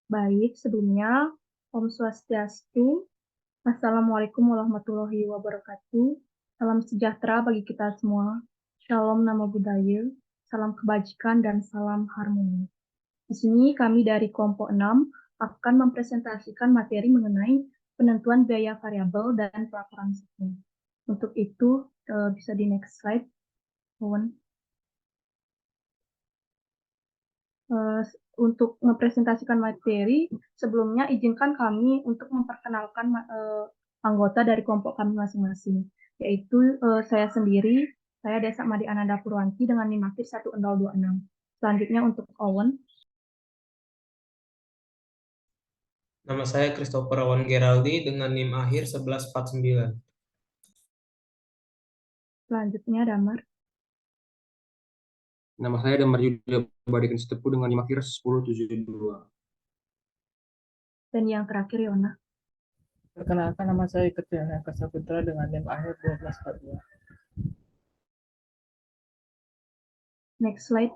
Baik, sebelumnya Om Swastiastu, Assalamualaikum warahmatullahi wabarakatuh. Salam sejahtera bagi kita semua. Shalom Namo Buddhaya, salam kebajikan dan salam harmoni. Di sini kami dari kelompok 6 akan mempresentasikan materi mengenai penentuan biaya variabel dan pelaporan segmen. Untuk itu, bisa di next slide, Owen. Untuk mempresentasikan materi, sebelumnya izinkan kami untuk memperkenalkan anggota dari kelompok kami masing-masing, yaitu saya sendiri, saya Desa Madi Ananda Purwanti dengan NIM akhir 1026. Selanjutnya untuk Owen. Nama saya Christopher Awan Geraldi dengan NIM akhir 1149. Selanjutnya Damar. Nama saya Damar Yuda Badikin Setepu dengan NIM akhir 1072. Dan yang terakhir Yona. Perkenalkan, nama saya Ketuana Kasaputra dengan NIM akhir 1242. Next slide.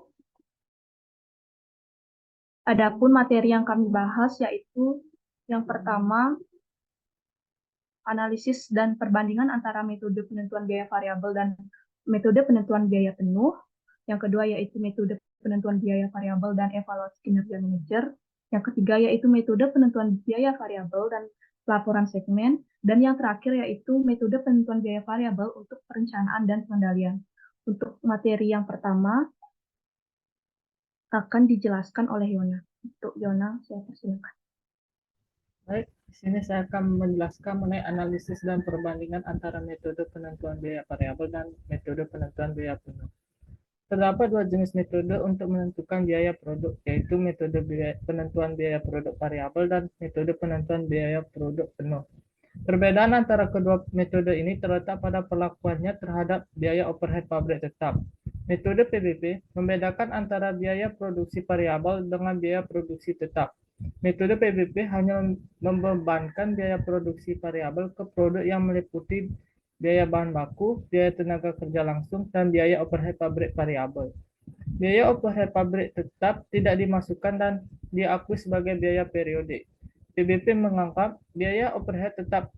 Adapun materi yang kami bahas yaitu yang pertama, analisis dan perbandingan antara metode penentuan biaya variabel dan metode penentuan biaya penuh. Yang kedua yaitu metode penentuan biaya variabel dan evaluasi kinerja manajer. Yang ketiga yaitu metode penentuan biaya variabel dan laporan segmen. Dan yang terakhir yaitu metode penentuan biaya variabel untuk perencanaan dan pengendalian. Untuk materi yang pertama akan dijelaskan oleh Yona. Untuk Yona, saya persilakan. Baik, di sini saya akan menjelaskan mengenai analisis dan perbandingan antara metode penentuan biaya variabel dan metode penentuan biaya penuh. Terdapat dua jenis metode untuk menentukan biaya produk, yaitu metode penentuan biaya produk variabel dan metode penentuan biaya produk penuh. Perbedaan antara kedua metode ini terletak pada perlakuannya terhadap biaya overhead pabrik tetap. Metode PBP membedakan antara biaya produksi variabel dengan biaya produksi tetap. Metode PBP hanya membebankan biaya produksi variabel ke produk yang meliputi biaya bahan baku, biaya tenaga kerja langsung, dan biaya overhead pabrik variabel. Biaya overhead pabrik tetap tidak dimasukkan dan diakui sebagai biaya periodik. PBP menganggap biaya overhead tetap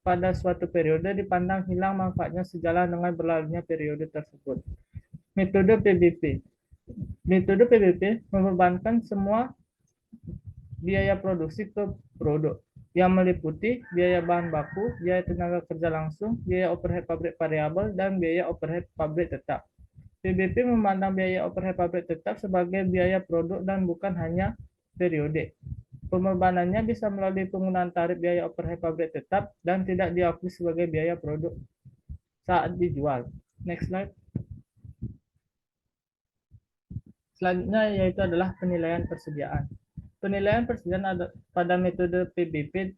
pada suatu periode dipandang hilang manfaatnya sejalan dengan berlalunya periode tersebut. Metode PBP. Metode PBP membebankan semua biaya produksi ke produk yang meliputi biaya bahan baku, biaya tenaga kerja langsung, biaya overhead pabrik variabel, dan biaya overhead pabrik tetap. PBP memandang biaya overhead pabrik tetap sebagai biaya produk dan bukan hanya periodik. Pembebanannya bisa melalui penggunaan tarif biaya overhead pabrik tetap dan tidak diakui sebagai biaya produk saat dijual. Next slide. Selanjutnya yaitu adalah penilaian persediaan. Penilaian persediaan pada metode PBP,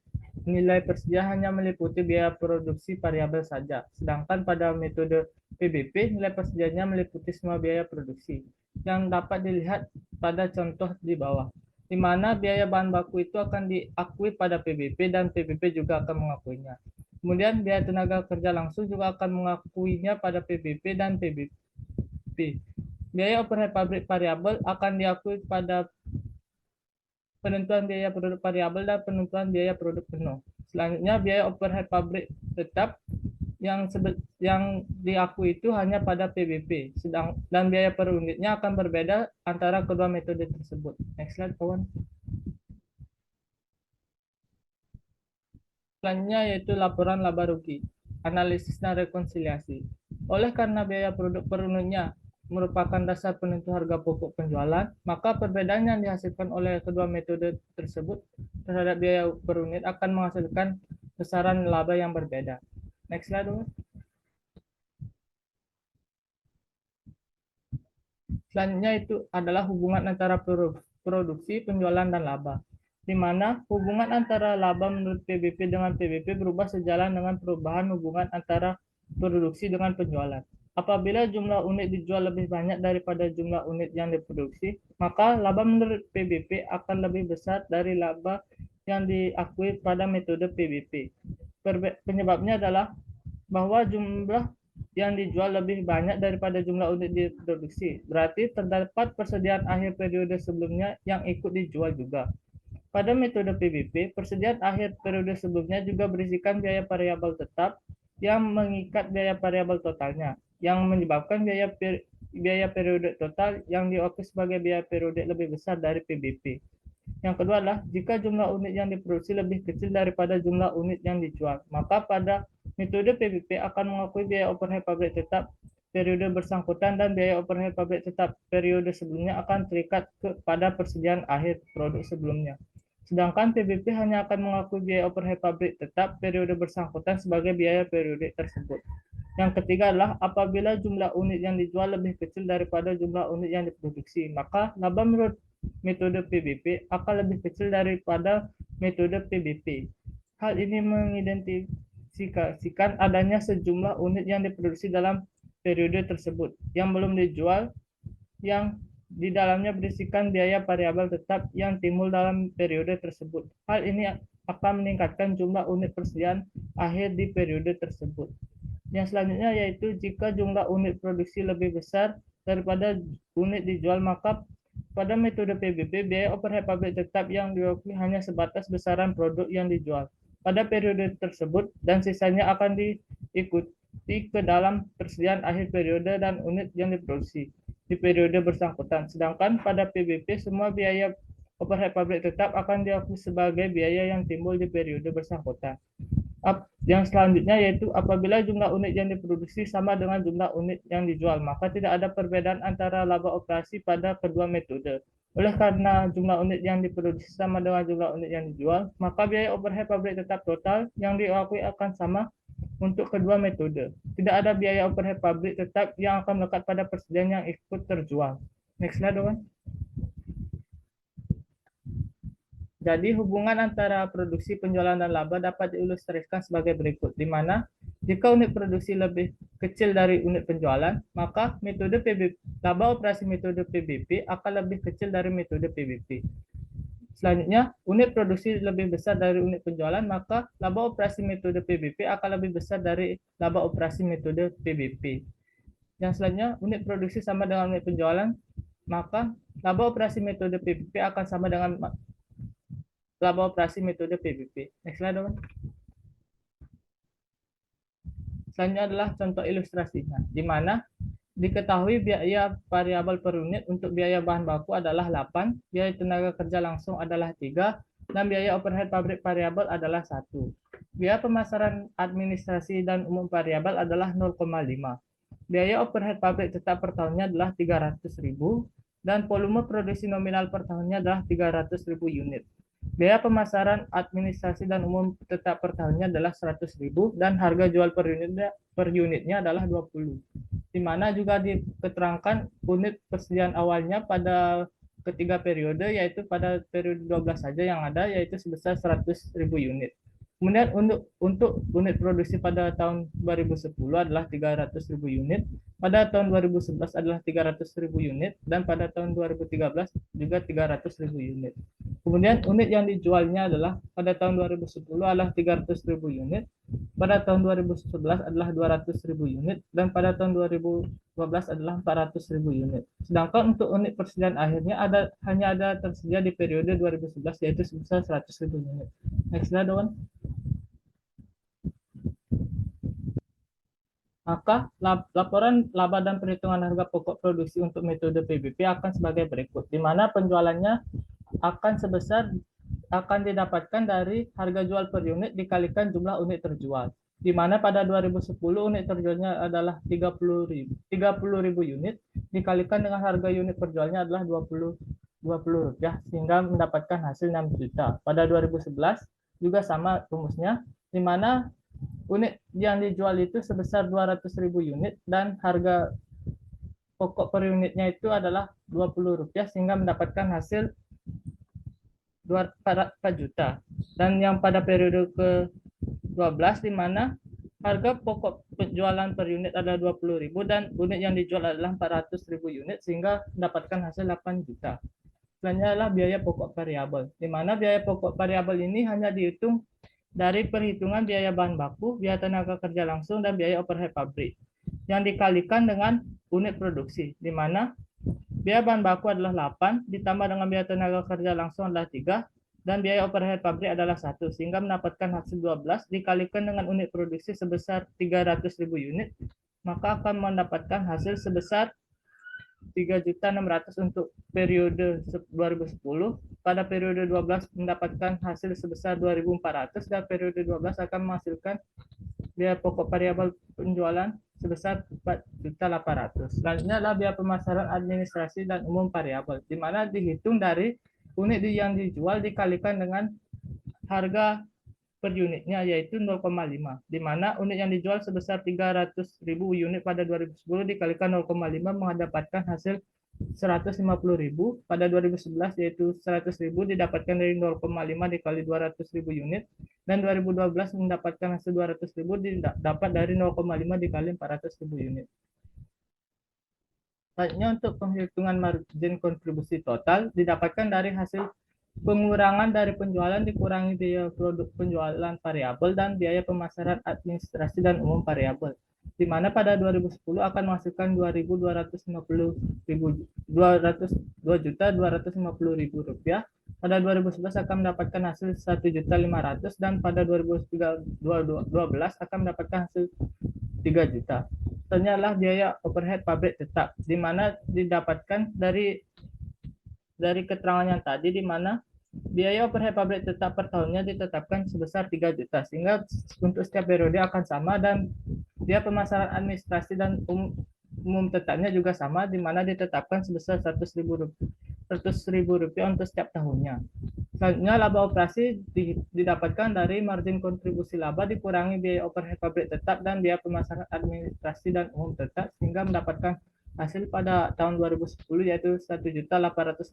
nilai persediaan hanya meliputi biaya produksi variabel saja. Sedangkan pada metode PBP, nilai persediaannya meliputi semua biaya produksi. Yang dapat dilihat pada contoh di bawah, di mana biaya bahan baku itu akan diakui pada PBP dan PBP juga akan mengakuinya. Kemudian biaya tenaga kerja langsung juga akan mengakuinya pada PBP dan PBP. Biaya overhead pabrik variabel akan diakui pada penentuan biaya produk variabel dan penentuan biaya produk penuh. Selanjutnya biaya overhead pabrik tetap yang diakui itu hanya pada PBP, dan biaya per unitnya akan berbeda antara kedua metode tersebut. Next slide, kawan. Selanjutnya yaitu laporan laba rugi, analisis dan rekonsiliasi. Oleh karena biaya produk per unitnya merupakan dasar penentu harga pokok penjualan, maka perbedaan yang dihasilkan oleh kedua metode tersebut terhadap biaya per unit akan menghasilkan besaran laba yang berbeda. Next slide, dulu. Selanjutnya itu adalah hubungan antara produksi, penjualan, dan laba, di mana hubungan antara laba menurut PBP dengan PBP berubah sejalan dengan perubahan hubungan antara produksi dengan penjualan. Apabila jumlah unit dijual lebih banyak daripada jumlah unit yang diproduksi, maka laba menurut PBP akan lebih besar dari laba yang diakui pada metode PBP. Penyebabnya adalah bahwa jumlah yang dijual lebih banyak daripada jumlah unit diproduksi. Berarti terdapat persediaan akhir periode sebelumnya yang ikut dijual juga. Pada metode PBP, persediaan akhir periode sebelumnya juga berisikan biaya variabel tetap yang mengikat biaya variabel totalnya, yang menyebabkan biaya periode total yang diakui sebagai biaya periode lebih besar dari PBP. Yang kedua adalah jika jumlah unit yang diproduksi lebih kecil daripada jumlah unit yang dijual, maka pada metode PBP akan mengakui biaya overhead pabrik tetap periode bersangkutan dan biaya overhead pabrik tetap periode sebelumnya akan terikat kepada persediaan akhir produk sebelumnya. Sedangkan PBP hanya akan mengakui biaya overhead pabrik tetap periode bersangkutan sebagai biaya periode tersebut. Yang ketiga adalah apabila jumlah unit yang dijual lebih kecil daripada jumlah unit yang diproduksi, maka laba menurut metode PBP akan lebih kecil daripada metode PBP. Hal ini mengidentifikasikan adanya sejumlah unit yang diproduksi dalam periode tersebut yang belum dijual, yang di dalamnya berisikan biaya variabel tetap yang timbul dalam periode tersebut. Hal ini akan meningkatkan jumlah unit persediaan akhir di periode tersebut. Yang selanjutnya yaitu jika jumlah unit produksi lebih besar daripada unit dijual, maka pada metode PBP biaya overhead pabrik tetap yang diakui hanya sebatas besaran produk yang dijual pada periode tersebut dan sisanya akan diikuti ke dalam persediaan akhir periode dan unit yang diproduksi di periode bersangkutan. Sedangkan pada PBP semua biaya overhead pabrik tetap akan diakui sebagai biaya yang timbul di periode bersangkutan. Yang selanjutnya yaitu apabila jumlah unit yang diproduksi sama dengan jumlah unit yang dijual, maka tidak ada perbedaan antara laba operasi pada kedua metode. Oleh karena jumlah unit yang diproduksi sama dengan jumlah unit yang dijual, maka biaya overhead pabrik tetap total yang diakui akan sama untuk kedua metode. Tidak ada biaya overhead pabrik tetap yang akan melekat pada persediaan yang ikut terjual. Next slide, Doan. Jadi hubungan antara produksi, penjualan, dan laba dapat diilustrasikan sebagai berikut, di mana jika unit produksi lebih kecil dari unit penjualan, maka metode PBP, laba operasi metode PBP akan lebih kecil dari metode PBP. Selanjutnya, unit produksi lebih besar dari unit penjualan, maka laba operasi metode PBP akan lebih besar dari laba operasi metode PBP. Yang selanjutnya, unit produksi sama dengan unit penjualan, maka laba operasi metode PBP akan sama dengan laba operasi metode PBP. Next slide, Doan. Selanjutnya adalah contoh ilustrasinya, di mana diketahui biaya variabel per unit untuk biaya bahan baku adalah 8, biaya tenaga kerja langsung adalah 3, dan biaya overhead pabrik variabel adalah 1. Biaya pemasaran administrasi dan umum variabel adalah 0,5. Biaya overhead pabrik tetap per tahunnya adalah 300.000, dan volume produksi nominal per tahunnya adalah 300.000 unit. Biaya pemasaran administrasi dan umum tetap per tahunnya adalah 100.000 dan harga jual per unitnya adalah 20. Di mana juga diketerangkan unit persediaan awalnya pada ketiga periode, yaitu pada periode 12 saja yang ada, yaitu sebesar 100.000 unit. Kemudian untuk unit produksi pada tahun 2010 adalah 300.000 unit, pada tahun 2011 adalah 300.000 unit, dan pada tahun 2013 juga 300.000 unit. Kemudian unit yang dijualnya adalah pada tahun 2010 adalah 300.000 unit, pada tahun 2011 adalah 200.000 unit, dan pada tahun 2012 adalah 400.000 unit. Sedangkan untuk unit persediaan akhirnya hanya ada tersedia di periode 2011 yaitu sebesar 100.000 unit. Next slide, Doan. Maka laporan laba dan perhitungan harga pokok produksi untuk metode PBP akan sebagai berikut, di mana penjualannya akan didapatkan dari harga jual per unit dikalikan jumlah unit terjual, di mana pada 2010 unit terjualnya adalah 30.000 unit dikalikan dengan harga unit perjualnya adalah 20 rupiah sehingga mendapatkan hasil 6 juta. Pada 2011 juga sama rumusnya, di mana unit yang dijual itu sebesar 200.000 unit dan harga pokok per unitnya itu adalah 20 rupiah sehingga mendapatkan hasil 4 juta. Dan yang pada periode ke-12 di mana harga pokok penjualan per unit adalah 20.000 dan unit yang dijual adalah 400.000 unit sehingga mendapatkan hasil 8 juta. Selanjutnya adalah biaya pokok variabel, di mana biaya pokok variabel ini hanya dihitung dari perhitungan biaya bahan baku, biaya tenaga kerja langsung, dan biaya overhead pabrik yang dikalikan dengan unit produksi, di mana biaya bahan baku adalah 8 ditambah dengan biaya tenaga kerja langsung adalah 3 dan biaya overhead pabrik adalah 1, sehingga mendapatkan hasil 12 dikalikan dengan unit produksi sebesar 300.000 unit, maka akan mendapatkan hasil sebesar 3.600.000 untuk periode 2010. Pada periode 12 mendapatkan hasil sebesar 2.400, dan periode 12 akan menghasilkan biaya pokok variabel penjualan sebesar 4.800.000. Selanjutnya adalah biaya pemasaran administrasi dan umum variabel, di mana dihitung dari unit yang dijual dikalikan dengan harga per unitnya, yaitu 0,5, di mana unit yang dijual sebesar 300.000 unit pada 2010 dikalikan 0,5 mendapatkan hasil 150.000. Pada 2011 yaitu 100.000 didapatkan dari 0,5 dikali 200.000 unit, dan 2012 mendapatkan hasil 200.000 didapat dari 0,5 dikali 400.000 unit. Selanjutnya untuk penghitungan margin kontribusi total didapatkan dari hasil pengurangan dari penjualan dikurangi biaya produk penjualan variabel dan biaya pemasaran administrasi dan umum variabel, di mana pada 2010 akan menghasilkan 2.250.000 rupiah. Pada 2011 akan mendapatkan hasil 1.500.000, dan pada 2012 akan mendapatkan hasil 3 juta. Selanjutnya adalah biaya overhead pabrik tetap, di mana didapatkan dari keterangan yang tadi, di mana biaya overhead pabrik tetap per tahunnya ditetapkan sebesar 3 juta, sehingga untuk setiap periode akan sama, dan biaya pemasaran administrasi dan umum tetapnya juga sama, di mana ditetapkan sebesar 100.000 rupiah untuk setiap tahunnya. Selanjutnya laba operasi didapatkan dari margin kontribusi laba dikurangi biaya overhead pabrik tetap dan biaya pemasaran administrasi dan umum tetap, sehingga mendapatkan hasil pada tahun 2010 yaitu 1.850.000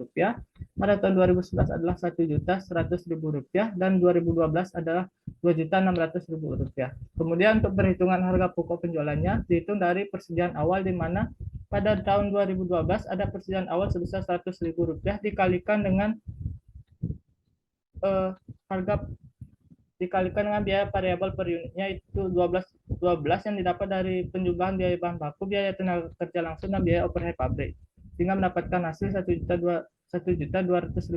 rupiah. Pada tahun 2011 adalah 1.100.000 rupiah, dan 2012 adalah 2.600.000 rupiah. Kemudian untuk perhitungan harga pokok penjualannya dihitung dari persediaan awal, di mana pada tahun 2012 ada persediaan awal sebesar 100.000 rupiah dikalikan dengan harga dikalikan dengan biaya variabel per unitnya itu 12 yang didapat dari penjumlahan biaya bahan baku, biaya tenaga kerja langsung, dan biaya overhead pabrik, sehingga mendapatkan hasil 1.200.000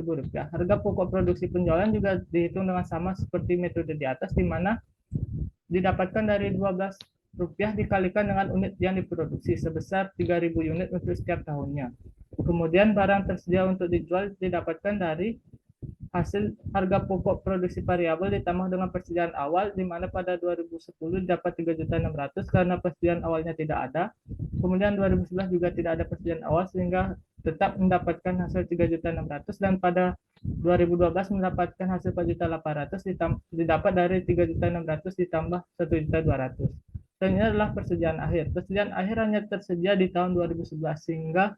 rupiah. Harga pokok produksi penjualan juga dihitung dengan sama seperti metode di atas, di mana didapatkan dari 12 rupiah dikalikan dengan unit yang diproduksi sebesar 3.000 unit untuk setiap tahunnya. Kemudian barang tersedia untuk dijual didapatkan dari hasil harga pokok produksi variabel ditambah dengan persediaan awal, di mana pada 2010 dapat 3.600.000 karena persediaan awalnya tidak ada. Kemudian 2011 juga tidak ada persediaan awal, sehingga tetap mendapatkan hasil 3.600.000, dan pada 2012 mendapatkan hasil 4.800.000 didapat dari 3.600.000 ditambah 1.200.000. Dan ini adalah persediaan akhir. Persediaan akhir hanya tersedia di tahun 2011, sehingga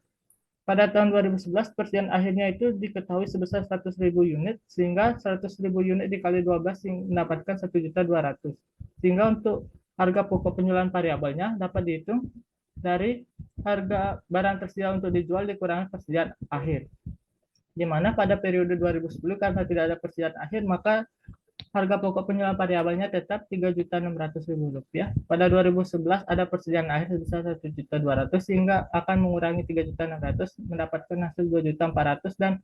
pada tahun 2011 persediaan akhirnya itu diketahui sebesar 100.000 unit, sehingga 100.000 unit dikali 12 mendapatkan 1.200.000. Sehingga untuk harga pokok penjualan variabelnya dapat dihitung dari harga barang tersedia untuk dijual dikurangi persediaan akhir. Di mana pada periode 2010 karena tidak ada persediaan akhir, maka harga pokok penjualan variabelnya tetap 3.600.000 rupiah. Pada 2011 ada persediaan akhir sebesar 1.200.000, sehingga akan mengurangi 3.600.000 mendapatkan hasil 2.400.000, dan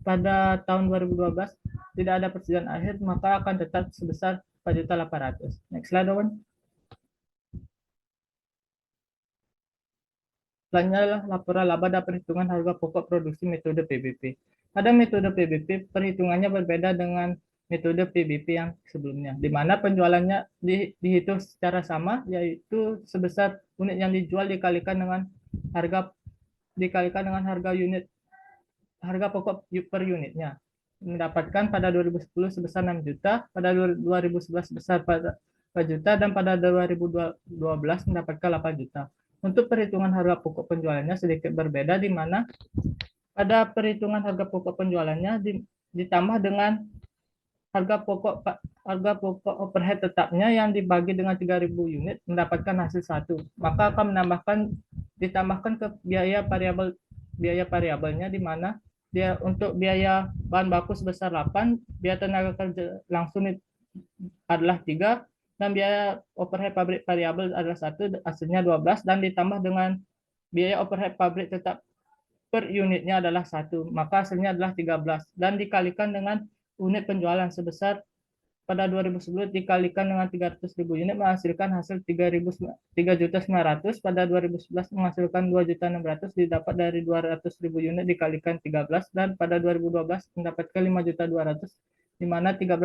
pada tahun 2012 tidak ada persediaan akhir, maka akan tetap sebesar 4.800.000. Next slide, Owen. Selanjutnya adalah laporan laba dan perhitungan harga pokok produksi metode PBP. Pada metode PBP, perhitungannya berbeda dengan metode PBP yang sebelumnya, di mana penjualannya dihitung secara sama, yaitu sebesar unit yang dijual dikalikan dengan harga unit, harga pokok per unitnya. Mendapatkan pada 2010 sebesar 6 juta, pada 2011 sebesar 4 juta, dan pada 2012 mendapatkan 8 juta. Untuk perhitungan harga pokok penjualannya sedikit berbeda, di mana pada perhitungan harga pokok penjualannya ditambah dengan harga pokok overhead tetapnya yang dibagi dengan 3.000 unit mendapatkan hasil 1. Maka akan ditambahkan ke biaya variabelnya, di mana dia untuk biaya bahan baku sebesar 8, biaya tenaga kerja langsung adalah 3, dan biaya overhead pabrik variabel adalah 1, hasilnya 12, dan ditambah dengan biaya overhead pabrik tetap per unitnya adalah 1, maka hasilnya adalah 13 dan dikalikan dengan unit penjualan sebesar pada 2010 dikalikan dengan 300.000 unit menghasilkan hasil 3.900.000, pada 2011 menghasilkan 2.600.000 didapat dari 200.000 unit dikalikan 13 dan pada 2012 mendapatkan 5.200.000 di mana 13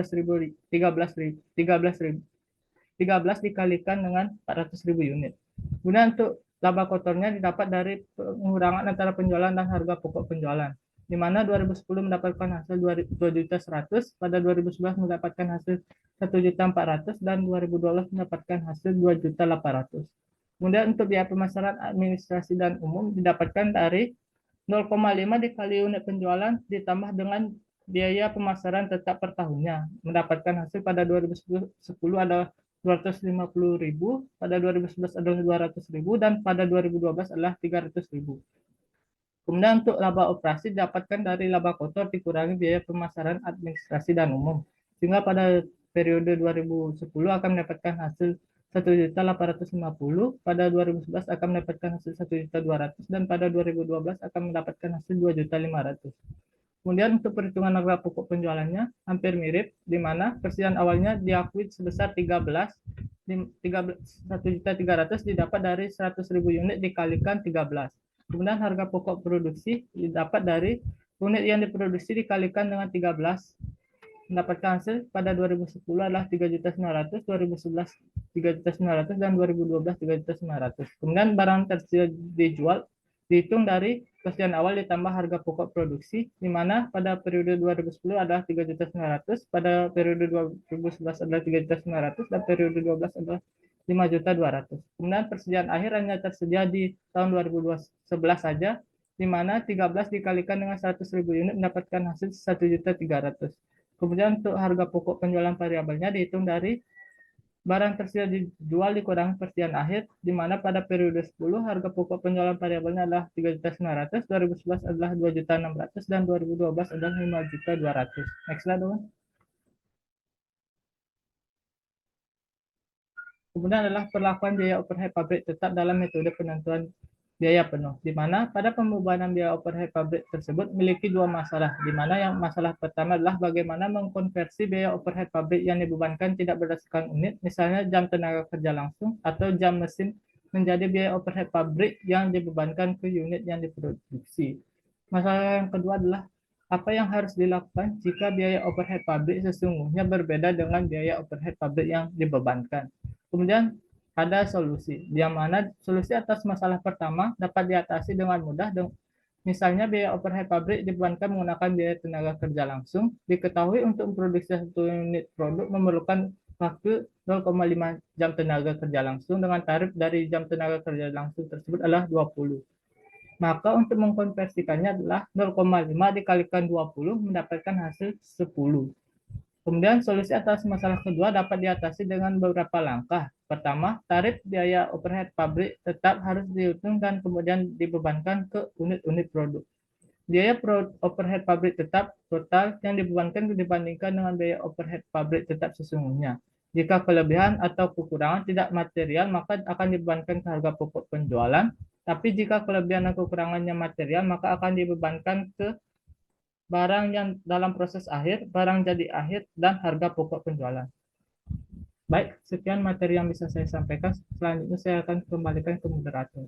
dikalikan dengan 400.000 unit. Kemudian untuk laba kotornya didapat dari pengurangan antara penjualan dan harga pokok penjualan, di mana 2010 mendapatkan hasil 2.100.000, pada 2011 mendapatkan hasil 1.400.000 dan 2012 mendapatkan hasil 2.800.000. Kemudian untuk biaya pemasaran, administrasi dan umum didapatkan dari 0,5 dikali unit penjualan ditambah dengan biaya pemasaran tetap per tahunnya, mendapatkan hasil pada 2010 adalah 250.000, pada 2011 adalah 200.000 dan pada 2012 adalah 300.000. Kemudian untuk laba operasi didapatkan dari laba kotor dikurangi biaya pemasaran, administrasi dan umum, sehingga pada periode 2010 akan mendapatkan hasil 1.850.000, pada 2011 akan mendapatkan hasil 1.200.000 dan pada 2012 akan mendapatkan hasil 2.500.000. Kemudian untuk perhitungan harga pokok penjualannya hampir mirip, di mana persediaan awalnya diakui sebesar 1.300.000 didapat dari 100.000 unit dikalikan 13. Kemudian harga pokok produksi didapat dari unit yang diproduksi dikalikan dengan 13. Mendapatkan hasil pada 2010 adalah 3.900.000, 2011 3.900.000 dan 2012 3.900.000. Kemudian barang tersedia dijual dihitung dari persediaan awal ditambah harga pokok produksi, di mana pada periode 2010 adalah 3.900.000, pada periode 2011 adalah 3.900.000 dan periode 12 adalah 5.200.000. Kemudian persediaan akhir hanya tersedia di tahun 2011 saja, di mana 13 dikalikan dengan 100.000 unit mendapatkan hasil 1.300.000. Kemudian untuk harga pokok penjualan variabelnya dihitung dari barang tersedia dijual dikurangi persediaan akhir, di mana pada periode 10 harga pokok penjualan variabelnya adalah 3.900.000, 2011 adalah 2.600.000 dan 2012 adalah 5.200.000. Next slide, dong. Kemudian adalah perlakuan biaya overhead pabrik tetap dalam metode penentuan biaya penuh, di mana pada pembebanan biaya overhead pabrik tersebut memiliki dua masalah, di mana yang masalah pertama adalah bagaimana mengkonversi biaya overhead pabrik yang dibebankan tidak berdasarkan unit, misalnya jam tenaga kerja langsung atau jam mesin, menjadi biaya overhead pabrik yang dibebankan ke unit yang diproduksi. Masalah yang kedua adalah apa yang harus dilakukan jika biaya overhead pabrik sesungguhnya berbeda dengan biaya overhead pabrik yang dibebankan. Kemudian ada solusi, yang mana solusi atas masalah pertama dapat diatasi dengan mudah. Misalnya biaya overhead pabrik dibebankan menggunakan biaya tenaga kerja langsung. Diketahui untuk memproduksi satu unit produk memerlukan waktu 0,5 jam tenaga kerja langsung dengan tarif dari jam tenaga kerja langsung tersebut adalah 20. Maka untuk mengkonversikannya adalah 0,5 dikalikan 20 mendapatkan hasil 10. Kemudian solusi atas masalah kedua dapat diatasi dengan beberapa langkah. Pertama, tarif biaya overhead pabrik tetap harus dihitung dan kemudian dibebankan ke unit-unit produk. Biaya overhead pabrik tetap total yang dibebankan dibandingkan dengan biaya overhead pabrik tetap sesungguhnya. Jika kelebihan atau kekurangan tidak material, maka akan dibebankan ke harga pokok penjualan. Tapi jika kelebihan dan kekurangannya material, maka akan dibebankan ke barang yang dalam proses akhir, barang jadi akhir, dan harga pokok penjualan. Baik, sekian materi yang bisa saya sampaikan. Selanjutnya saya akan kembalikan ke moderator.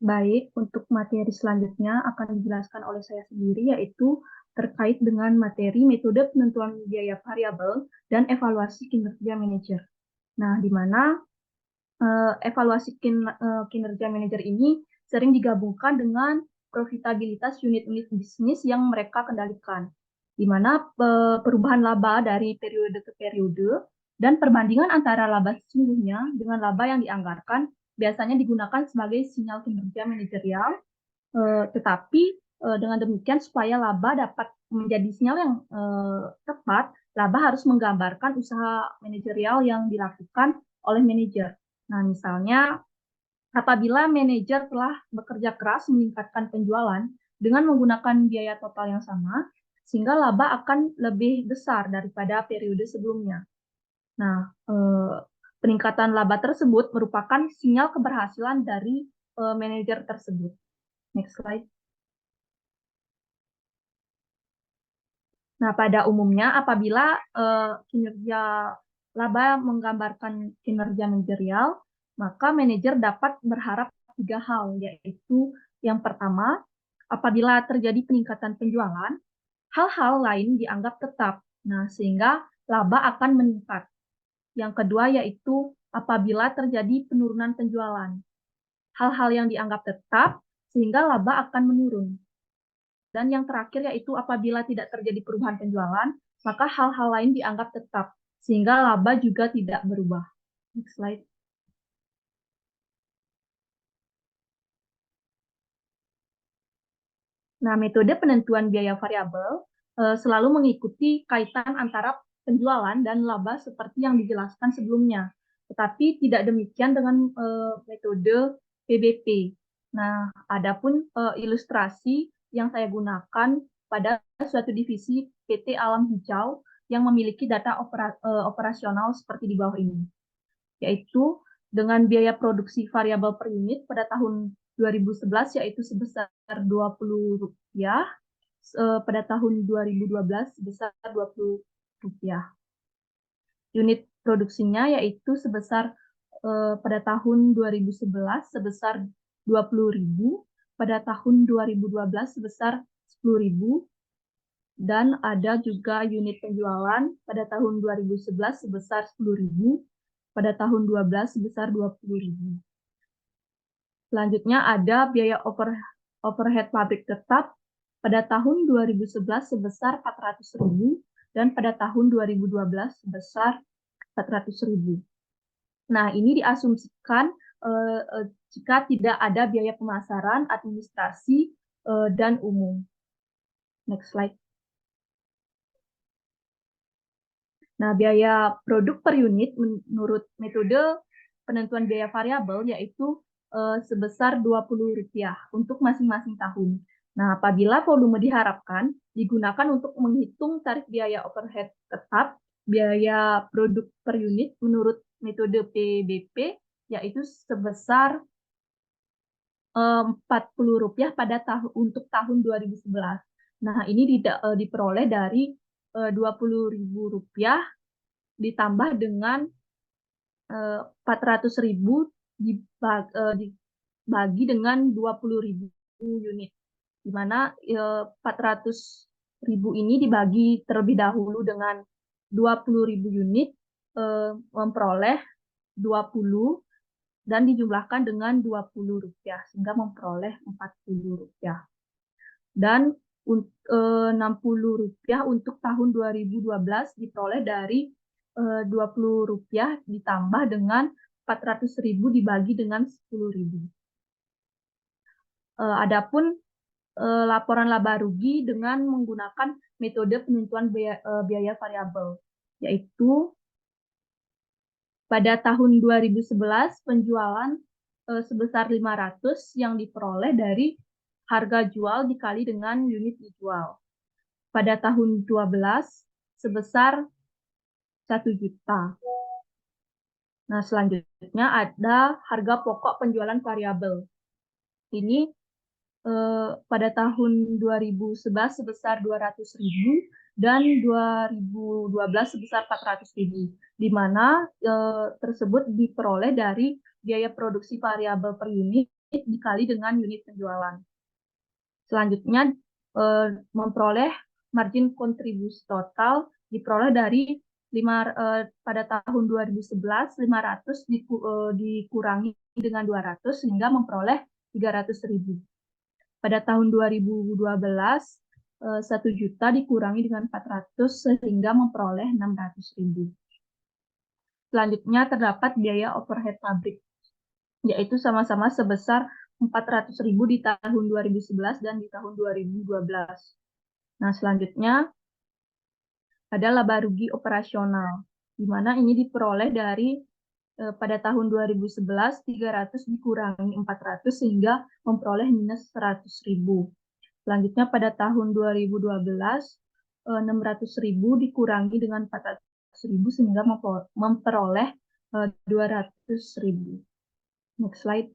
Baik, untuk materi selanjutnya akan dijelaskan oleh saya sendiri, yaitu terkait dengan materi metode penentuan biaya variabel dan evaluasi kinerja manajer. Nah, di mana evaluasi kinerja manajer ini sering digabungkan dengan profitabilitas unit-unit bisnis yang mereka kendalikan, di mana perubahan laba dari periode ke periode dan perbandingan antara laba sesungguhnya dengan laba yang dianggarkan biasanya digunakan sebagai sinyal kinerja manajerial, tetapi dengan demikian supaya laba dapat menjadi sinyal yang tepat, laba harus menggambarkan usaha manajerial yang dilakukan oleh manajer. Nah, misalnya apabila manajer telah bekerja keras meningkatkan penjualan dengan menggunakan biaya total yang sama, sehingga laba akan lebih besar daripada periode sebelumnya. Nah, Peningkatan laba tersebut merupakan sinyal keberhasilan dari manajer tersebut. Next slide. Nah, pada umumnya apabila kinerja laba menggambarkan kinerja manajerial, maka manajer dapat berharap 3 hal, yaitu yang pertama, apabila terjadi peningkatan penjualan, hal-hal lain dianggap tetap. Nah, sehingga laba akan meningkat. Yang kedua yaitu apabila terjadi penurunan penjualan. Hal-hal yang dianggap tetap sehingga laba akan menurun. Dan yang terakhir yaitu apabila tidak terjadi perubahan penjualan, maka hal-hal lain dianggap tetap sehingga laba juga tidak berubah. Next slide. Nah, metode penentuan biaya variabel selalu mengikuti kaitan antara penjualan dan laba seperti yang dijelaskan sebelumnya. Tetapi tidak demikian dengan metode PBP. Nah, adapun ilustrasi yang saya gunakan pada suatu divisi PT Alam Hijau yang memiliki data operasional seperti di bawah ini, yaitu dengan biaya produksi variabel per unit pada tahun 2011 yaitu sebesar Rp20, pada tahun 2012 sebesar Rp20. Unit produksinya yaitu sebesar pada tahun 2011 sebesar 20.000, pada tahun 2012 sebesar 10.000, dan ada juga unit penjualan pada tahun 2011 sebesar 10.000, pada tahun 2012 sebesar 20.000. Selanjutnya ada biaya overhead pabrik tetap pada tahun 2011 sebesar 400.000 dan pada tahun 2012 sebesar 400.000. Nah, ini diasumsikan jika tidak ada biaya pemasaran, administrasi, dan umum. Next slide. Nah, biaya produk per unit menurut metode penentuan biaya variabel yaitu sebesar Rp20 untuk masing-masing tahun. Nah, apabila volume diharapkan digunakan untuk menghitung tarif biaya overhead tetap, biaya produk per unit menurut metode PBP yaitu sebesar Rp40 untuk tahun 2011. Nah, ini diperoleh dari Rp20.000 ditambah dengan 400.000 dibagi dengan 20.000 unit, di mana 400.000 ini dibagi terlebih dahulu dengan 20.000 unit, memperoleh 20 dan dijumlahkan dengan Rp20 sehingga memperoleh Rp40. Dan Rp60 untuk tahun 2012 diperoleh dari Rp20 ditambah dengan 400.000 dibagi dengan 10.000. Adapun laporan laba rugi dengan menggunakan metode penentuan biaya variabel, yaitu pada tahun 2011 penjualan sebesar 500 yang diperoleh dari harga jual dikali dengan unit dijual. Pada tahun 2012 sebesar 1 juta. Nah, selanjutnya ada harga pokok penjualan variabel. Ini pada tahun 2011 sebesar 200.000 dan 2012 sebesar 400.000, di mana tersebut diperoleh dari biaya produksi variabel per unit dikali dengan unit penjualan. Selanjutnya memperoleh margin kontribusi total diperoleh dari pada tahun 2011 500 dikurangi dengan 200 sehingga memperoleh 300.000. Pada tahun 2012 1 juta dikurangi dengan 400 sehingga memperoleh 600.000. Selanjutnya terdapat biaya overhead pabrik, yaitu sama-sama sebesar 400.000 di tahun 2011 dan di tahun 2012. Nah, selanjutnya ada laba rugi operasional, di mana ini diperoleh dari pada tahun 2011 300 dikurangi 400 sehingga memperoleh minus 100.000. Selanjutnya pada tahun 2012 600.000 dikurangi dengan 400.000 sehingga memperoleh 200.000. Next slide.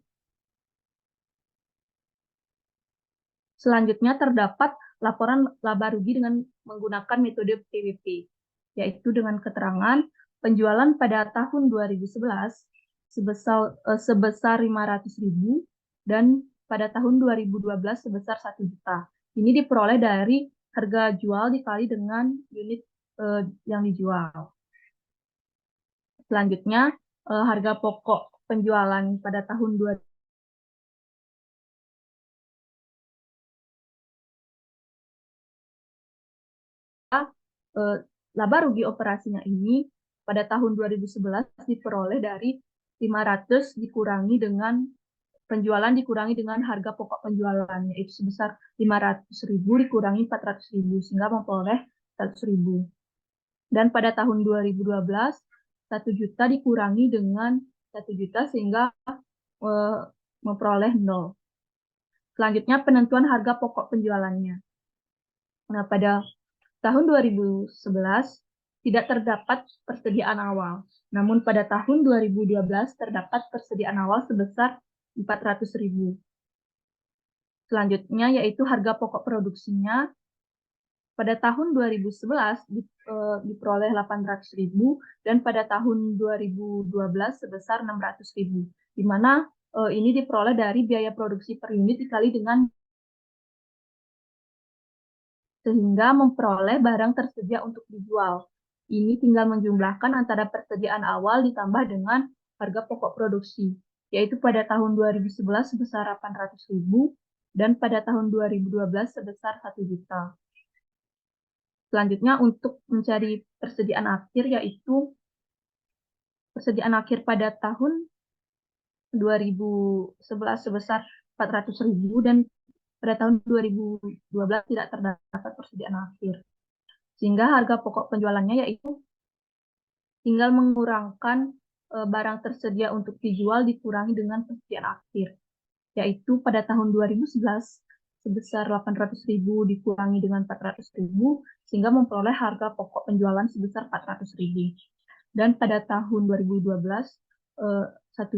Selanjutnya terdapat laporan laba rugi dengan menggunakan metode PWP, yaitu dengan keterangan penjualan pada tahun 2011 sebesar 500.000 dan pada tahun 2012 sebesar 1 juta. Ini diperoleh dari harga jual dikali dengan unit yang dijual. Selanjutnya, harga pokok penjualan pada tahun 2012 laba rugi operasinya ini pada tahun 2011 diperoleh dari 500 dikurangi dengan penjualan dikurangi dengan harga pokok penjualan, yaitu sebesar 500.000 dikurangi 400.000 sehingga memperoleh 100.000. Dan pada tahun 2012 1 juta dikurangi dengan 1 juta sehingga memperoleh 0. Selanjutnya penentuan harga pokok penjualannya. Nah, pada tahun 2011 tidak terdapat persediaan awal. Namun pada tahun 2012 terdapat persediaan awal sebesar 400.000. Selanjutnya yaitu harga pokok produksinya. Pada tahun 2011 diperoleh 800.000 dan pada tahun 2012 sebesar 600.000. Di mana ini diperoleh dari biaya produksi per unit dikali dengan sehingga memperoleh barang tersedia untuk dijual. Ini tinggal menjumlahkan antara persediaan awal ditambah dengan harga pokok produksi, yaitu pada tahun 2011 sebesar 800.000 dan pada tahun 2012 sebesar 1 juta. Selanjutnya untuk mencari persediaan akhir, yaitu persediaan akhir pada tahun 2011 sebesar 400.000 dan pada tahun 2012 tidak terdapat persediaan akhir. Sehingga harga pokok penjualannya yaitu tinggal mengurangkan barang tersedia untuk dijual dikurangi dengan persediaan akhir, yaitu pada tahun 2011 sebesar 800.000 dikurangi dengan 400.000 sehingga memperoleh harga pokok penjualan sebesar 400.000. Dan pada tahun 2012 1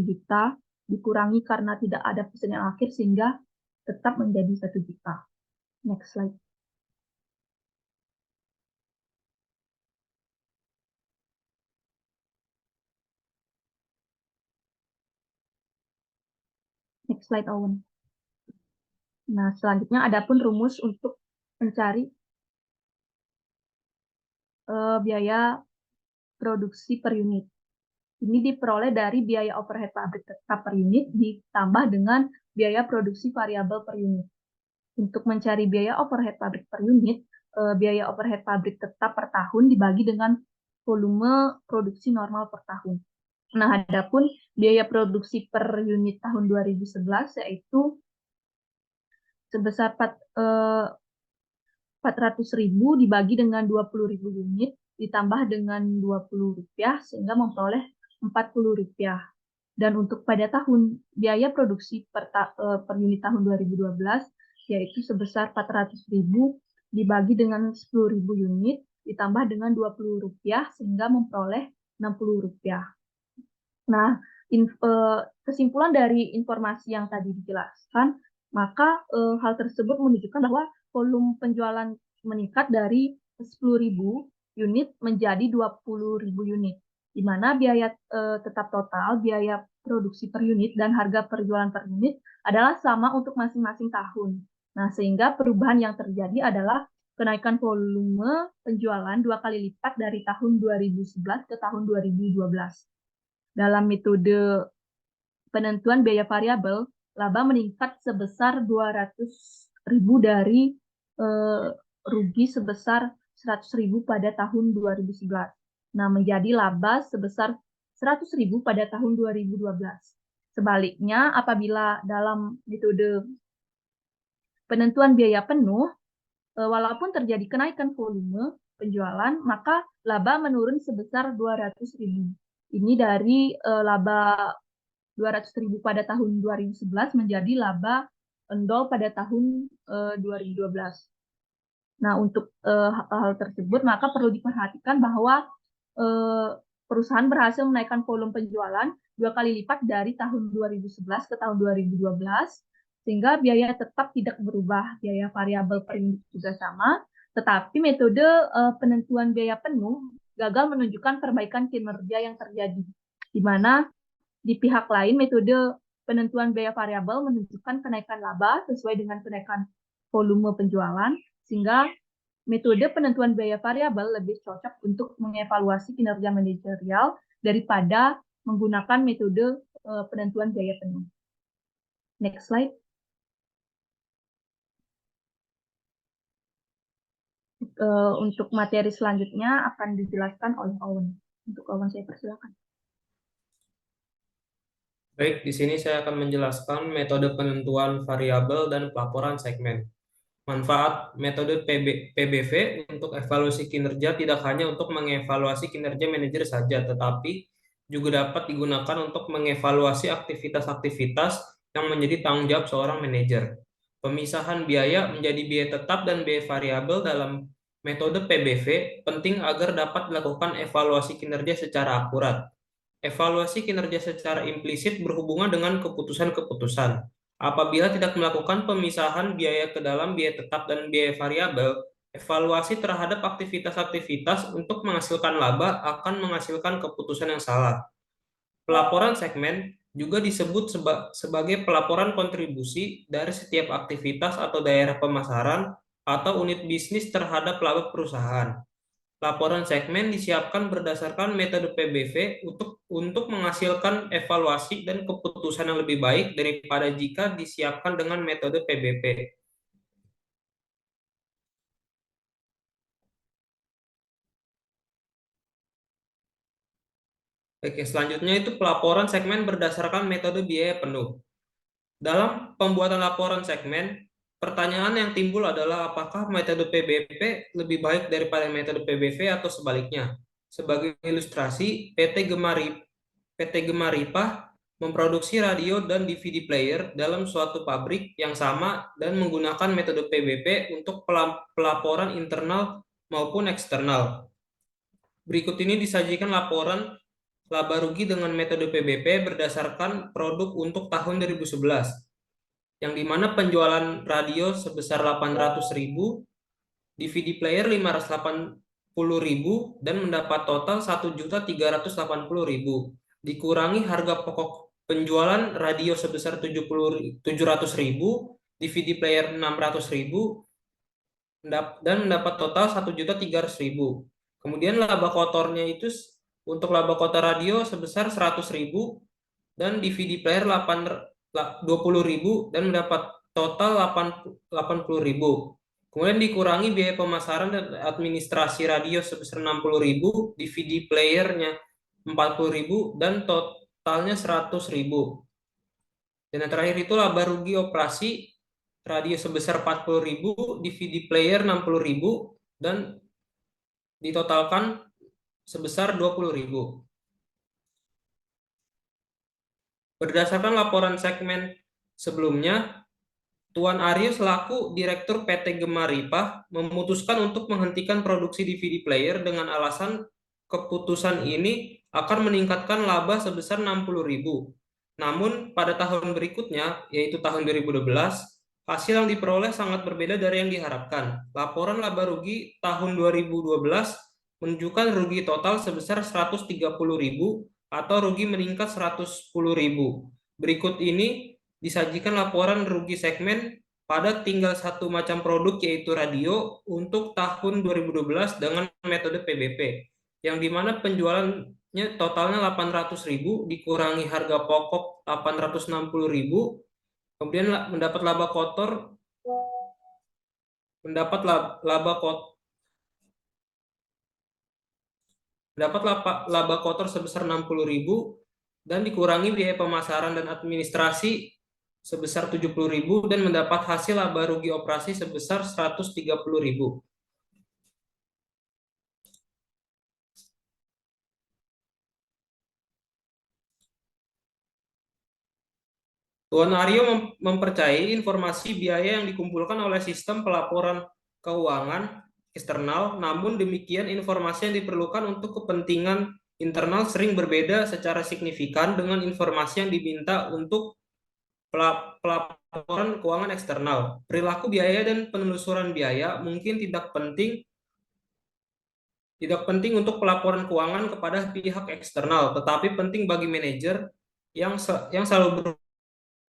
juta dikurangi karena tidak ada persediaan akhir sehingga tetap menjadi 1 juta. Next slide. Next slide, Owen. Nah, selanjutnya ada pun rumus untuk mencari biaya produksi per unit. Ini diperoleh dari biaya overhead pabrik tetap per unit ditambah dengan biaya produksi variabel per unit. Untuk mencari biaya overhead pabrik per unit, biaya overhead pabrik tetap per tahun dibagi dengan volume produksi normal per tahun. Nah, adapun biaya produksi per unit tahun 2011 yaitu sebesar 400.000 dibagi dengan 20.000 unit ditambah dengan Rp20 sehingga memperoleh Rp40. Dan untuk pada tahun biaya produksi per unit tahun 2012 yaitu sebesar 400.000 dibagi dengan 10.000 unit ditambah dengan Rp20 sehingga memperoleh Rp60. Nah, kesimpulan dari informasi yang tadi dijelaskan, maka hal tersebut menunjukkan bahwa volume penjualan meningkat dari 10.000 unit menjadi 20.000 unit, di mana biaya tetap total, biaya produksi per unit, dan harga perjualan per unit adalah sama untuk masing-masing tahun. Nah, sehingga perubahan yang terjadi adalah kenaikan volume penjualan 2 kali lipat dari tahun 2011 ke tahun 2012. Dalam metode penentuan biaya variabel, laba meningkat sebesar 200.000 dari rugi sebesar 100.000 pada tahun 2011. Nah, menjadi laba sebesar 100.000 pada tahun 2012. Sebaliknya, apabila dalam metode penentuan biaya penuh, walaupun terjadi kenaikan volume penjualan, maka laba menurun sebesar 200.000. Ini dari laba 200.000 pada tahun 2011 menjadi laba 0 pada tahun 2012. Nah, untuk hal tersebut maka perlu diperhatikan bahwa perusahaan berhasil menaikkan volume penjualan 2 kali lipat dari tahun 2011 ke tahun 2012, sehingga biaya tetap tidak berubah, biaya variabel per unit juga sama, tetapi metode penentuan biaya penuh gagal menunjukkan perbaikan kinerja yang terjadi, di mana di pihak lain metode penentuan biaya variabel menunjukkan kenaikan laba sesuai dengan kenaikan volume penjualan, sehingga metode penentuan biaya variabel lebih cocok untuk mengevaluasi kinerja manajerial daripada menggunakan metode penentuan biaya penuh. Next slide. Untuk materi selanjutnya akan dijelaskan oleh Owen. Untuk Owen saya persilakan. Baik, di sini saya akan menjelaskan metode penentuan variabel dan pelaporan segmen. Manfaat metode PBV untuk evaluasi kinerja tidak hanya untuk mengevaluasi kinerja manajer saja, tetapi juga dapat digunakan untuk mengevaluasi aktivitas-aktivitas yang menjadi tanggung jawab seorang manajer. Pemisahan biaya menjadi biaya tetap dan biaya variabel dalam metode PBV penting agar dapat dilakukan evaluasi kinerja secara akurat. Evaluasi kinerja secara implisit berhubungan dengan keputusan-keputusan. Apabila tidak melakukan pemisahan biaya ke dalam biaya tetap dan biaya variabel, evaluasi terhadap aktivitas-aktivitas untuk menghasilkan laba akan menghasilkan keputusan yang salah. Pelaporan segmen juga disebut sebagai pelaporan kontribusi dari setiap aktivitas atau daerah pemasaran atau unit bisnis terhadap laba perusahaan. Laporan segmen disiapkan berdasarkan metode PBV untuk menghasilkan evaluasi dan keputusan yang lebih baik daripada jika disiapkan dengan metode PBP. Oke, selanjutnya itu pelaporan segmen berdasarkan metode biaya penuh. Dalam pembuatan laporan segmen, pertanyaan yang timbul adalah apakah metode PBP lebih baik daripada metode PBV atau sebaliknya. Sebagai ilustrasi, PT Gemaripah memproduksi radio dan DVD player dalam suatu pabrik yang sama dan menggunakan metode PBP untuk pelaporan internal maupun eksternal. Berikut ini disajikan laporan laba rugi dengan metode PBP berdasarkan produk untuk tahun 2011, yang dimana penjualan radio sebesar 800.000, DVD player 580.000, dan mendapat total 1.380.000, dikurangi harga pokok penjualan radio sebesar 700.000, DVD player 600.000, dan mendapat total 1.300.000. Kemudian laba kotornya itu untuk laba kotor radio sebesar 100.000 dan DVD player 20.000 dan mendapat total 80.000. Kemudian dikurangi biaya pemasaran dan administrasi radio sebesar 60.000, DVD playernya 40.000 dan totalnya 100.000. Dan yang terakhir itu laba rugi operasi radio sebesar 40.000, DVD player 60.000 dan ditotalkan sebesar 20.000. Berdasarkan laporan segmen sebelumnya, Tuan Aryo selaku Direktur PT Gemaripah memutuskan untuk menghentikan produksi DVD player dengan alasan keputusan ini akan meningkatkan laba sebesar 60.000. Namun pada tahun berikutnya, yaitu tahun 2012, hasil yang diperoleh sangat berbeda dari yang diharapkan. Laporan laba rugi tahun 2012 menunjukkan rugi total sebesar 130.000 atau rugi meningkat 110.000. Berikut ini disajikan laporan rugi segmen pada tinggal satu macam produk, yaitu radio untuk tahun 2012 dengan metode PBP, yang dimana penjualannya totalnya 800.000 dikurangi harga pokok 860.000, kemudian mendapat laba kotor sebesar 60.000 dan dikurangi biaya pemasaran dan administrasi sebesar 70.000 dan mendapat hasil laba rugi operasi sebesar 130.000. Tuan Aryo mempercayai informasi biaya yang dikumpulkan oleh sistem pelaporan keuangan eksternal, namun demikian informasi yang diperlukan untuk kepentingan internal sering berbeda secara signifikan dengan informasi yang diminta untuk pelaporan keuangan eksternal. Perilaku biaya dan penelusuran biaya mungkin tidak penting untuk pelaporan keuangan kepada pihak eksternal, tetapi penting bagi manajer yang selalu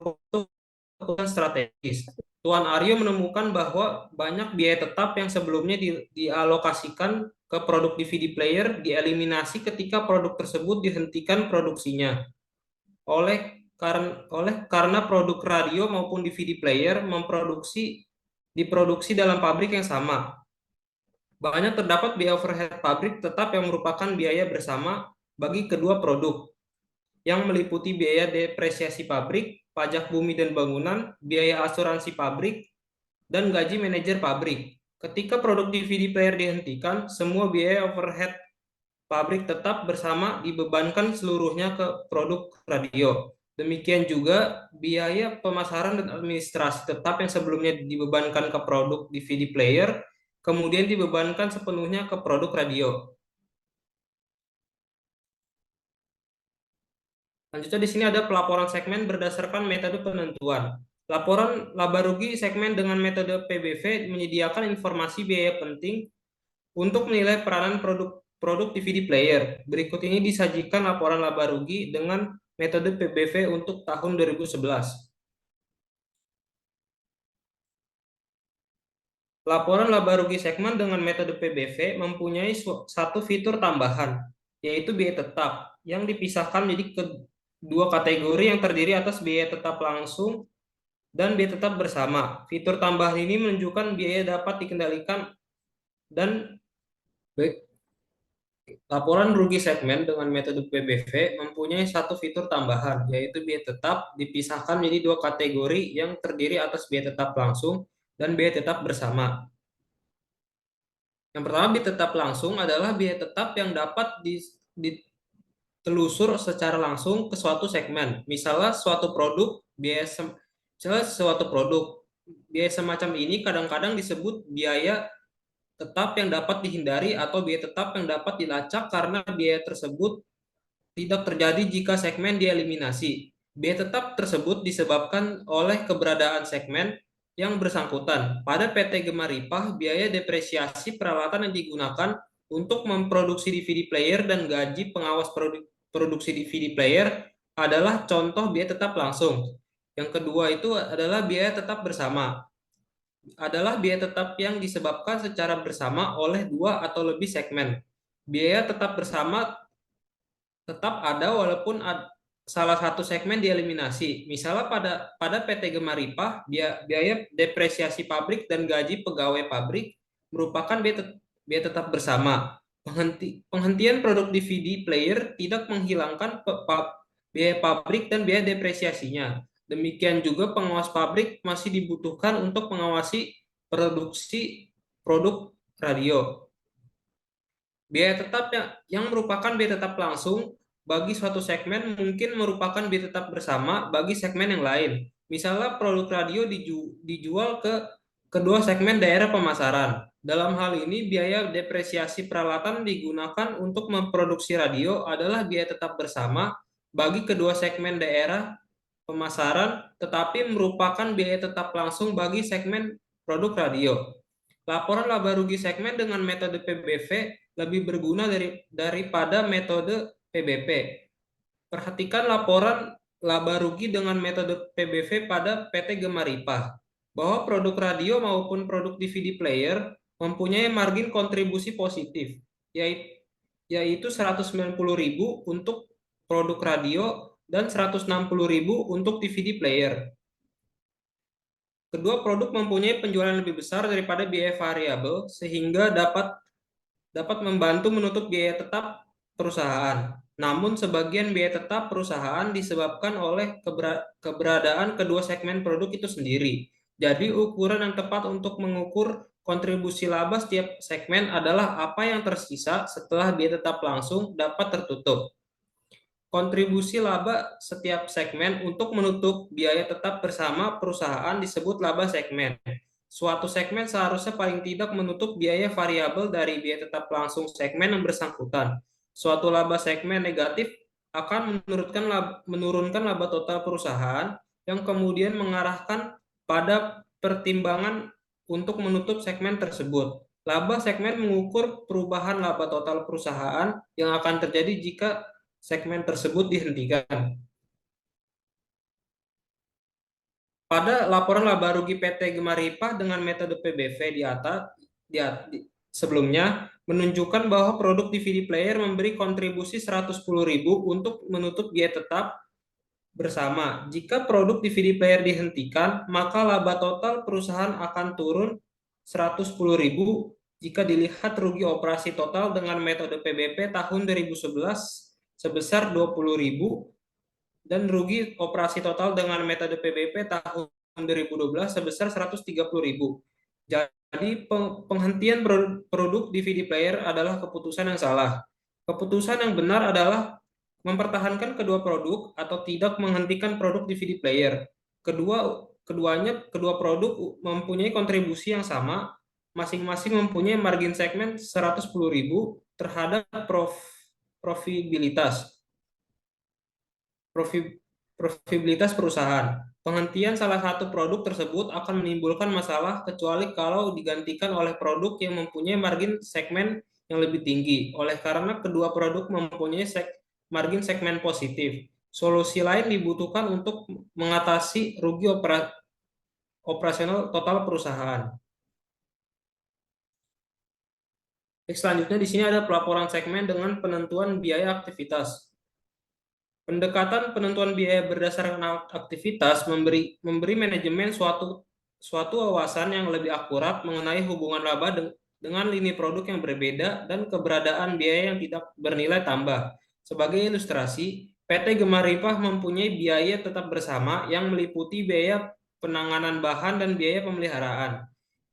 berkeputusan strategis. Tuan Aryo menemukan bahwa banyak biaya tetap yang sebelumnya dialokasikan ke produk DVD player dieliminasi ketika produk tersebut dihentikan produksinya. Karena produk radio maupun DVD player diproduksi dalam pabrik yang sama. Banyak terdapat biaya overhead pabrik tetap yang merupakan biaya bersama bagi kedua produk, yang meliputi biaya depresiasi pabrik, pajak bumi dan bangunan, biaya asuransi pabrik, dan gaji manajer pabrik. Ketika produk DVD player dihentikan, semua biaya overhead pabrik tetap bersama dibebankan seluruhnya ke produk radio. Demikian juga biaya pemasaran dan administrasi tetap yang sebelumnya dibebankan ke produk DVD player, kemudian dibebankan sepenuhnya ke produk radio. Selanjutnya di sini ada pelaporan segmen berdasarkan metode penentuan. Laporan laba rugi segmen dengan metode PBV menyediakan informasi biaya penting untuk menilai peranan produk DVD player. Berikut ini disajikan laporan laba rugi dengan metode PBV untuk tahun 2011. Laporan laba rugi segmen dengan metode PBV mempunyai satu fitur tambahan, yaitu biaya tetap, yang dipisahkan menjadi dua kategori yang terdiri atas biaya tetap langsung dan biaya tetap bersama. Fitur tambahan ini menunjukkan biaya dapat dikendalikan dan laporan rugi segmen dengan metode PBV mempunyai satu fitur tambahan, yaitu biaya tetap dipisahkan menjadi dua kategori yang terdiri atas biaya tetap langsung dan biaya tetap bersama. Yang pertama, biaya tetap langsung adalah biaya tetap yang dapat ditelusur secara langsung ke suatu segmen. Misalnya suatu produk, biaya semacam ini kadang-kadang disebut biaya tetap yang dapat dihindari atau biaya tetap yang dapat dilacak karena biaya tersebut tidak terjadi jika segmen dieliminasi. Biaya tetap tersebut disebabkan oleh keberadaan segmen yang bersangkutan. Pada PT Gemaripah, biaya depresiasi peralatan yang digunakan untuk memproduksi DVD player dan gaji pengawas produksi DVD player adalah contoh biaya tetap langsung. Yang kedua itu adalah biaya tetap bersama. Adalah biaya tetap yang disebabkan secara bersama oleh dua atau lebih segmen. Biaya tetap bersama tetap ada walaupun salah satu segmen dieliminasi. Misalnya pada PT Gemaripah, biaya depresiasi pabrik dan gaji pegawai pabrik merupakan biaya tetap bersama. Penghentian produk DVD player tidak menghilangkan biaya pabrik dan biaya depresiasinya. Demikian juga pengawas pabrik masih dibutuhkan untuk mengawasi produksi produk radio. Biaya tetap yang merupakan biaya tetap langsung bagi suatu segmen mungkin merupakan biaya tetap bersama bagi segmen yang lain. Misalnya produk radio dijual ke kedua segmen daerah pemasaran. Dalam hal ini biaya depresiasi peralatan digunakan untuk memproduksi radio adalah biaya tetap bersama bagi kedua segmen daerah pemasaran, tetapi merupakan biaya tetap langsung bagi segmen produk radio. Laporan laba rugi segmen dengan metode PBV lebih berguna daripada metode PBP. Perhatikan laporan laba rugi dengan metode PBV pada PT Gemaripah, bahwa produk radio maupun produk DVD player mempunyai margin kontribusi positif, yaitu 190.000 untuk produk radio dan 160.000 untuk DVD player. Kedua produk mempunyai penjualan lebih besar daripada biaya variabel sehingga dapat membantu menutup biaya tetap perusahaan. Namun sebagian biaya tetap perusahaan disebabkan oleh keberadaan kedua segmen produk itu sendiri. Jadi ukuran yang tepat untuk mengukur kontribusi laba setiap segmen adalah apa yang tersisa setelah biaya tetap langsung dapat tertutup. Kontribusi laba setiap segmen untuk menutup biaya tetap bersama perusahaan disebut laba segmen. Suatu segmen seharusnya paling tidak menutup biaya variabel dari biaya tetap langsung segmen yang bersangkutan. suatu laba segmen negatif akan menurunkan laba total perusahaan yang kemudian mengarahkan pada pertimbangan untuk menutup segmen tersebut. Laba segmen mengukur perubahan laba total perusahaan yang akan terjadi jika segmen tersebut dihentikan. Pada laporan laba rugi PT Gemaripah dengan metode PBV sebelumnya menunjukkan bahwa produk DVD player memberi kontribusi 110.000 untuk menutup biaya tetap bersama. Jika produk DVD player dihentikan, maka laba total perusahaan akan turun 110.000 jika dilihat rugi operasi total dengan metode PBP tahun 2011 sebesar 20.000 dan rugi operasi total dengan metode PBP tahun 2012 sebesar 130.000. Jadi penghentian produk DVD player adalah keputusan yang salah. Keputusan yang benar adalah mempertahankan kedua produk atau tidak menghentikan produk DVD player. Kedua produk mempunyai kontribusi yang sama, masing-masing mempunyai margin segmen 110.000 terhadap profitabilitas perusahaan. Penghentian salah satu produk tersebut akan menimbulkan masalah kecuali kalau digantikan oleh produk yang mempunyai margin segmen yang lebih tinggi. Oleh karena kedua produk mempunyai margin segmen positif. Solusi lain dibutuhkan untuk mengatasi rugi operasional total perusahaan. Selanjutnya di sini ada pelaporan segmen dengan penentuan biaya aktivitas. Pendekatan penentuan biaya berdasarkan aktivitas memberi manajemen suatu wawasan yang lebih akurat mengenai hubungan laba dengan lini produk yang berbeda dan keberadaan biaya yang tidak bernilai tambah. Sebagai ilustrasi, PT Gemaripah mempunyai biaya tetap bersama yang meliputi biaya penanganan bahan dan biaya pemeliharaan.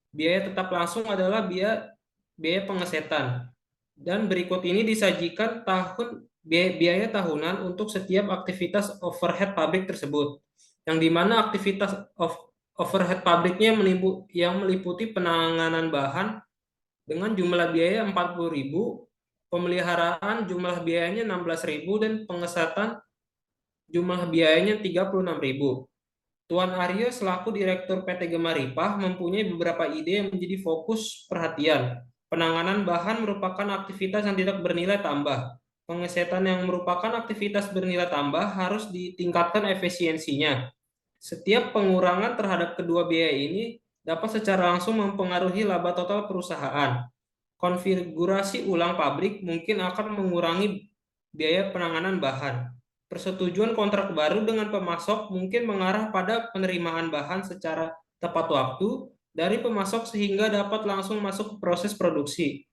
Biaya tetap langsung adalah biaya pengesetan. Dan berikut ini disajikan biaya tahunan untuk setiap aktivitas overhead pabrik tersebut, yang dimana aktivitas overhead pabriknya yang meliputi penanganan bahan dengan jumlah biaya 40.000, pemeliharaan jumlah biayanya 16.000, dan pengesatan jumlah biayanya 36.000. Tuan Aryo selaku Direktur PT Gemaripah mempunyai beberapa ide yang menjadi fokus perhatian. Penanganan bahan merupakan aktivitas yang tidak bernilai tambah. Pengesetan yang merupakan aktivitas bernilai tambah harus ditingkatkan efisiensinya. Setiap pengurangan terhadap kedua biaya ini dapat secara langsung mempengaruhi laba total perusahaan. Konfigurasi ulang pabrik mungkin akan mengurangi biaya penanganan bahan. Persetujuan kontrak baru dengan pemasok mungkin mengarah pada penerimaan bahan secara tepat waktu dari pemasok sehingga dapat langsung masuk ke proses produksi.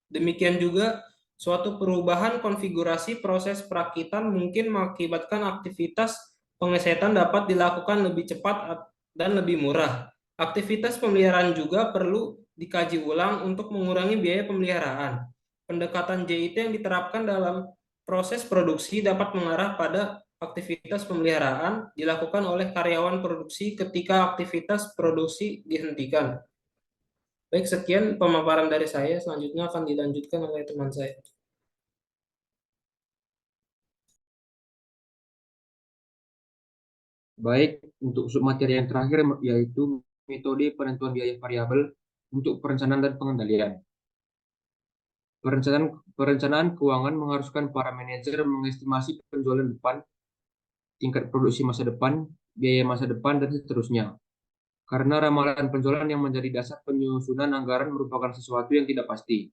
Demikian juga, suatu perubahan konfigurasi proses perakitan mungkin mengakibatkan aktivitas pengesetan dapat dilakukan lebih cepat dan lebih murah. Aktivitas pemeliharaan juga perlu dikaji ulang untuk mengurangi biaya pemeliharaan. Pendekatan JIT yang diterapkan dalam proses produksi dapat mengarah pada aktivitas pemeliharaan dilakukan oleh karyawan produksi ketika aktivitas produksi dihentikan. Baik, sekian pemaparan dari saya. Selanjutnya akan dilanjutkan oleh teman saya. Baik, untuk submateri yang terakhir yaitu metode penentuan biaya variabel untuk perencanaan dan pengendalian. Perencanaan keuangan mengharuskan para manajer mengestimasi penjualan depan, tingkat produksi masa depan, biaya masa depan, dan seterusnya. Karena ramalan penjualan yang menjadi dasar penyusunan anggaran merupakan sesuatu yang tidak pasti.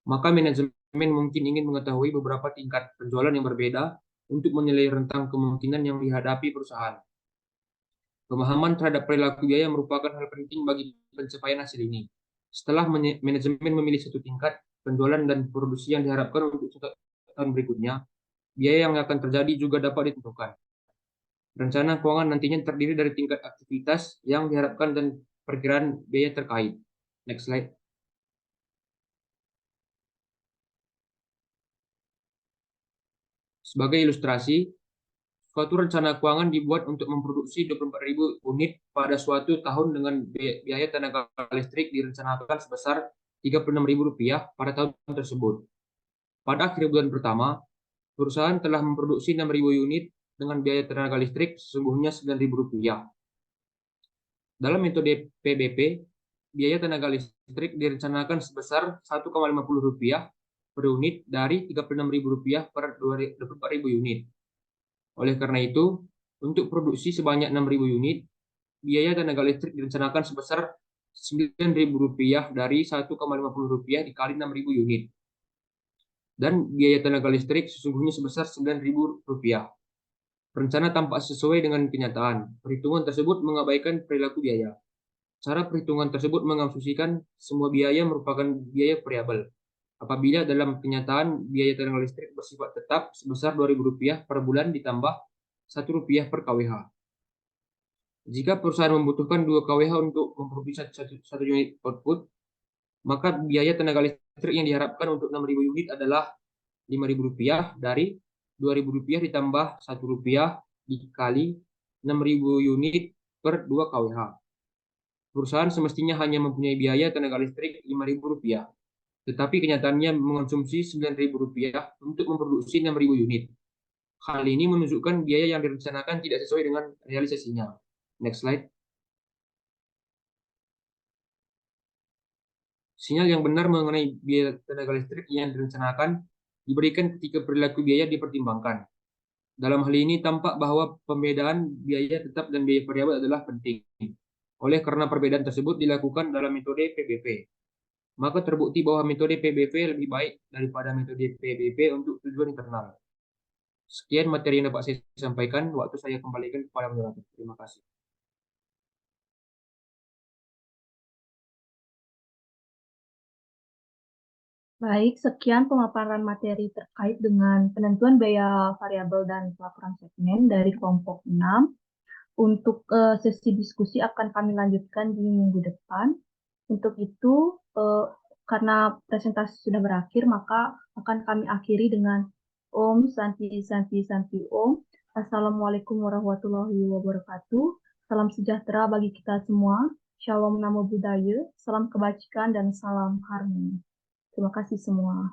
Maka manajemen mungkin ingin mengetahui beberapa tingkat penjualan yang berbeda untuk menilai rentang kemungkinan yang dihadapi perusahaan. Pemahaman terhadap perilaku biaya merupakan hal penting bagi pencapaian hasil ini. Setelah manajemen memilih satu tingkat penjualan dan produksi yang diharapkan untuk tahun berikutnya, biaya yang akan terjadi juga dapat ditentukan. Rencana keuangan nantinya terdiri dari tingkat aktivitas yang diharapkan dan perkiraan biaya terkait. Next slide. Sebagai ilustrasi, suatu rencana keuangan dibuat untuk memproduksi 24.000 unit pada suatu tahun dengan biaya tenaga listrik direncanakan sebesar Rp36.000 pada tahun tersebut. Pada akhir bulan pertama, perusahaan telah memproduksi 6.000 unit dengan biaya tenaga listrik sesungguhnya Rp9.000. Dalam metode PBP, biaya tenaga listrik direncanakan sebesar Rp1,50 per unit dari Rp36.000 per 24.000 unit. Oleh karena itu, untuk produksi sebanyak 6.000 unit, biaya tenaga listrik direncanakan sebesar Rp9.000 dari Rp1,50 dikali 6.000 unit. Dan biaya tenaga listrik sesungguhnya sebesar Rp9.000. Rencana tampak sesuai dengan kenyataan. Perhitungan tersebut mengabaikan perilaku biaya. Cara perhitungan tersebut mengasumsikan semua biaya merupakan biaya variabel. Apabila dalam kenyataan biaya tenaga listrik bersifat tetap sebesar Rp2.000 per bulan ditambah Rp1 per kWh. Jika perusahaan membutuhkan 2 kWh untuk memproduksi satu unit output, maka biaya tenaga listrik yang diharapkan untuk 6.000 unit adalah Rp5.000 dari Rp2.000 ditambah Rp1 dikali 6.000 unit per 2 kWh. Perusahaan semestinya hanya mempunyai biaya tenaga listrik Rp5.000, tetapi kenyataannya mengonsumsi Rp9.000 untuk memproduksi 6.000 unit. Hal ini menunjukkan biaya yang direncanakan tidak sesuai dengan realisasinya. Next slide. Sinyal yang benar mengenai biaya tenaga listrik yang direncanakan diberikan ketika perilaku biaya dipertimbangkan. Dalam hal ini tampak bahwa pembedaan biaya tetap dan biaya variabel adalah penting. Oleh karena perbedaan tersebut dilakukan dalam metode PBP, maka terbukti bahwa metode PBP lebih baik daripada metode PBP untuk tujuan internal. Sekian materi yang dapat saya sampaikan. Waktu saya kembalikan kepada moderator. Terima kasih. Baik, sekian pemaparan materi terkait dengan penentuan biaya variabel dan pelaporan segmen dari kelompok 6. Untuk sesi diskusi akan kami lanjutkan di minggu depan. Untuk itu, karena presentasi sudah berakhir, maka akan kami akhiri dengan Om Santi Santi Santi Om. Assalamualaikum warahmatullahi wabarakatuh. Salam sejahtera bagi kita semua. Shalom Namo Buddhaya. Salam kebajikan dan salam harmoni. Terima kasih semua.